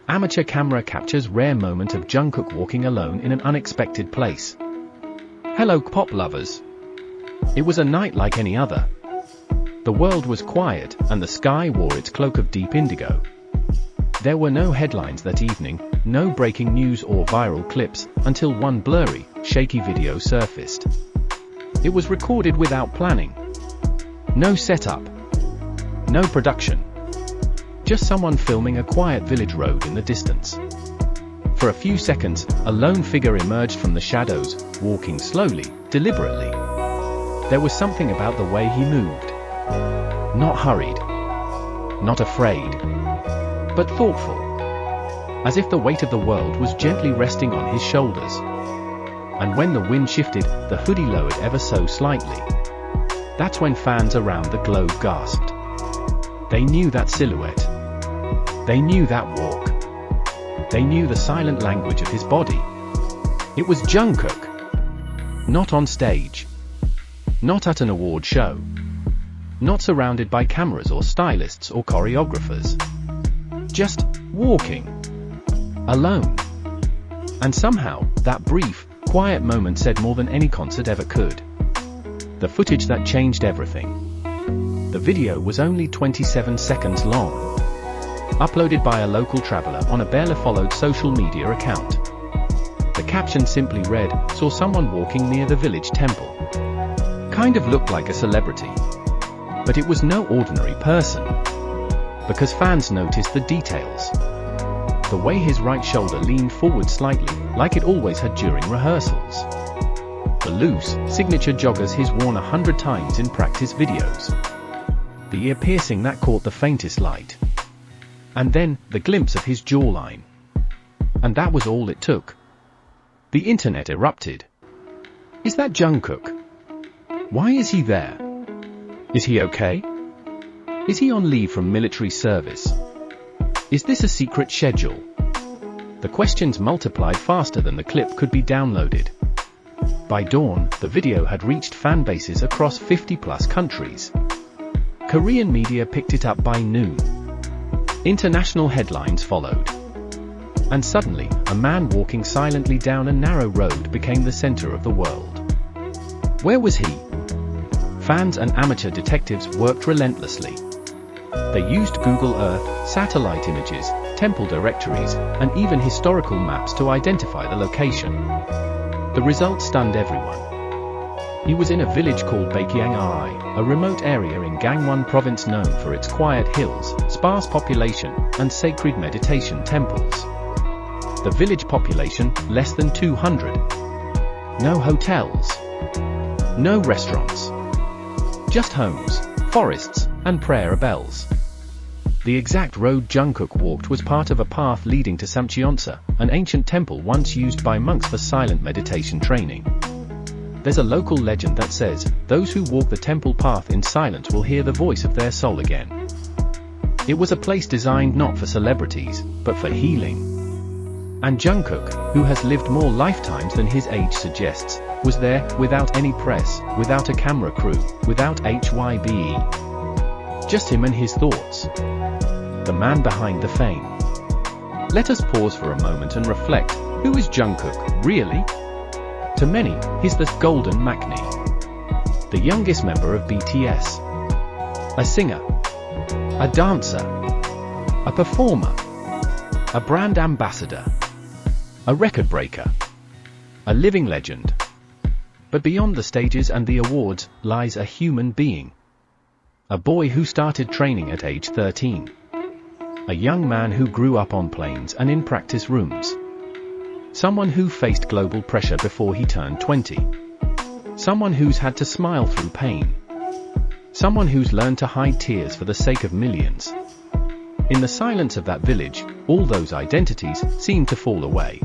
Amateur camera captures rare moment of Jungkook walking alone in an unexpected place. Hello K-pop lovers. It was a night like any other. The world was quiet, and the sky wore its cloak of deep indigo. There were no headlines that evening, no breaking news or viral clips, until one blurry, shaky video surfaced. It was recorded without planning. No setup. No production. Just someone filming a quiet village road in the distance. For a few seconds, a lone figure emerged from the shadows, walking slowly, deliberately. There was something about the way he moved. Not hurried. Not afraid. But thoughtful. As if the weight of the world was gently resting on his shoulders. And when the wind shifted, the hoodie lowered ever so slightly. That's when fans around the globe gasped. They knew that silhouette. They knew that walk. They knew the silent language of his body. It was Jungkook. Not on stage. Not at an award show. Not surrounded by cameras or stylists or choreographers. Just walking. Alone. And somehow, that brief, quiet moment said more than any concert ever could. The footage that changed everything. The video was only 27 seconds long. Uploaded by a local traveler on a barely followed social media account. The caption simply read, "Saw someone walking near the village temple. Kind of looked like a celebrity." But it was no ordinary person. Because fans noticed the details. The way his right shoulder leaned forward slightly, like it always had during rehearsals. The loose, signature joggers he's worn 100 times in practice videos. The ear piercing that caught the faintest light. And then, the glimpse of his jawline. And that was all it took. The internet erupted. Is that Jungkook? Why is he there? Is he okay? Is he on leave from military service? Is this a secret schedule? The questions multiplied faster than the clip could be downloaded. By dawn, the video had reached fan bases across 50+ countries. Korean media picked it up by noon. International headlines followed. And suddenly, a man walking silently down a narrow road became the center of the world. Where was he? Fans and amateur detectives worked relentlessly. They used Google Earth, satellite images, temple directories, and even historical maps to identify the location. The result stunned everyone. He was in a village called Baekhyang, a remote area in Gangwon province known for its quiet hills, sparse population, and sacred meditation temples. The village population, less than 200. No hotels. No restaurants. Just homes, forests, and prayer bells. The exact road Jungkook walked was part of a path leading to Samcheonsa, an ancient temple once used by monks for silent meditation training. There's a local legend that says, those who walk the temple path in silence will hear the voice of their soul again. It was a place designed not for celebrities, but for healing. And Jungkook, who has lived more lifetimes than his age suggests, was there, without any press, without a camera crew, without HYBE. Just him and his thoughts. The man behind the fame. Let us pause for a moment and reflect, who is Jungkook, really? To many, he's the golden Maknae. The youngest member of BTS. A singer. A dancer. A performer. A brand ambassador. A record breaker. A living legend. But beyond the stages and the awards, lies a human being. A boy who started training at age 13. A young man who grew up on planes and in practice rooms. Someone who faced global pressure before he turned 20. Someone who's had to smile through pain. Someone who's learned to hide tears for the sake of millions. In the silence of that village, all those identities seemed to fall away.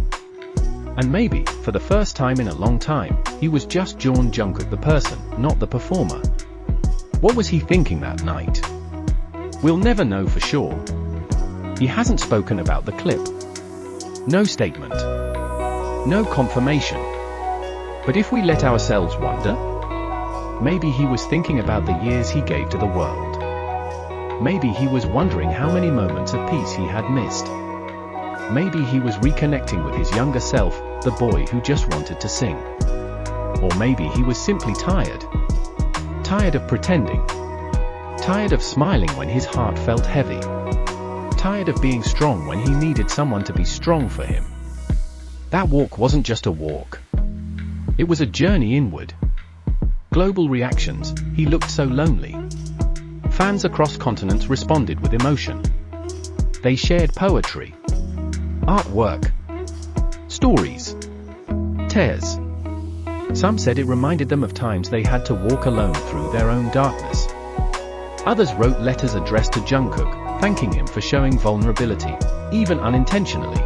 And maybe, for the first time in a long time, he was just Jungkook the person, not the performer. What was he thinking that night? We'll never know for sure. He hasn't spoken about the clip. No statement. No confirmation. But if we let ourselves wonder, Maybe he was thinking about the years he gave to the world. Maybe he was wondering how many moments of peace he had missed. Maybe he was reconnecting with his younger self, the boy who just wanted to sing. Or maybe he was simply tired. Tired of pretending. Tired of smiling when his heart felt heavy. Tired of being strong when he needed someone to be strong for him. That walk wasn't just a walk. It was a journey inward. Global reactions, he looked so lonely. Fans across continents responded with emotion. They shared poetry, artwork, stories, tears. Some said it reminded them of times they had to walk alone through their own darkness. Others wrote letters addressed to Jungkook, thanking him for showing vulnerability, even unintentionally.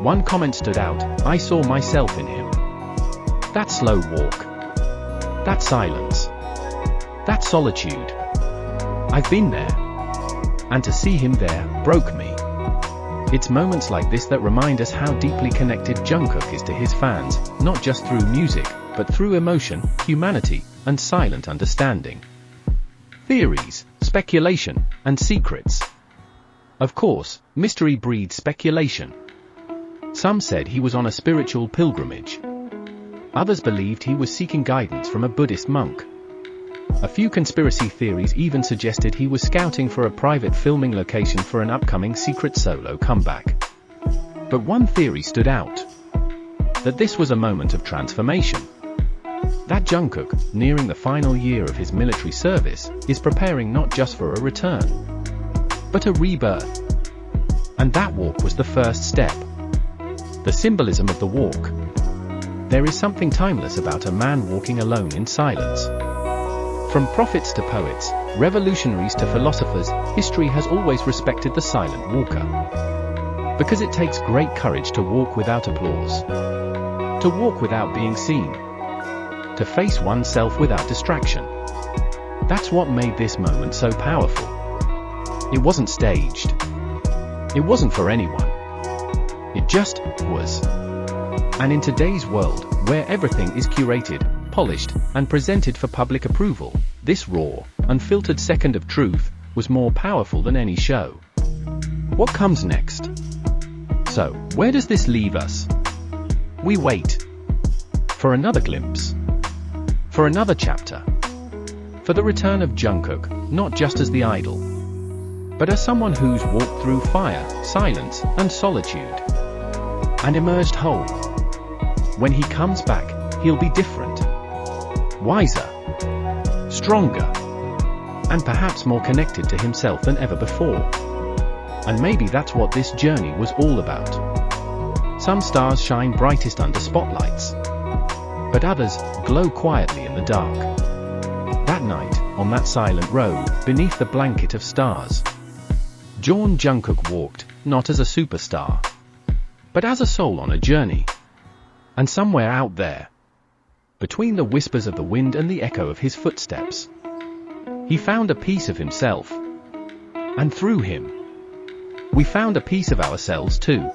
One comment stood out: "I saw myself in him." That slow walk. That silence. That solitude. I've been there. And to see him there broke me. It's moments like this that remind us how deeply connected Jungkook is to his fans, not just through music, but through emotion, humanity, and silent understanding. Theories, speculation, and secrets. Of course, mystery breeds speculation. Some said he was on a spiritual pilgrimage. Others believed he was seeking guidance from a Buddhist monk. A few conspiracy theories even suggested he was scouting for a private filming location for an upcoming secret solo comeback. But one theory stood out: that this was a moment of transformation. That Jungkook, nearing the final year of his military service, is preparing not just for a return, but a rebirth. And that walk was the first step. The symbolism of the walk. There is something timeless about a man walking alone in silence. From prophets to poets, revolutionaries to philosophers, history has always respected the silent walker. Because it takes great courage to walk without applause. To walk without being seen. To face oneself without distraction. That's what made this moment so powerful. It wasn't staged. It wasn't for anyone. It just was. And in today's world, where everything is curated, polished, and presented for public approval, this raw, unfiltered second of truth was more powerful than any show. What comes next? So, where does this leave us? We wait. For another glimpse. For another chapter. For the return of Jungkook, not just as the idol, but as someone who's walked through fire, silence, and solitude, and emerged whole. When he comes back, he'll be different. Wiser. Stronger. And perhaps more connected to himself than ever before. And maybe that's what this journey was all about. Some stars shine brightest under spotlights. But others glow quietly in the dark. That night, on that silent road, beneath the blanket of stars, Jungkook walked, not as a superstar, but as a soul on a journey. And somewhere out there, between the whispers of the wind and the echo of his footsteps, he found a piece of himself. And through him, we found a piece of ourselves too.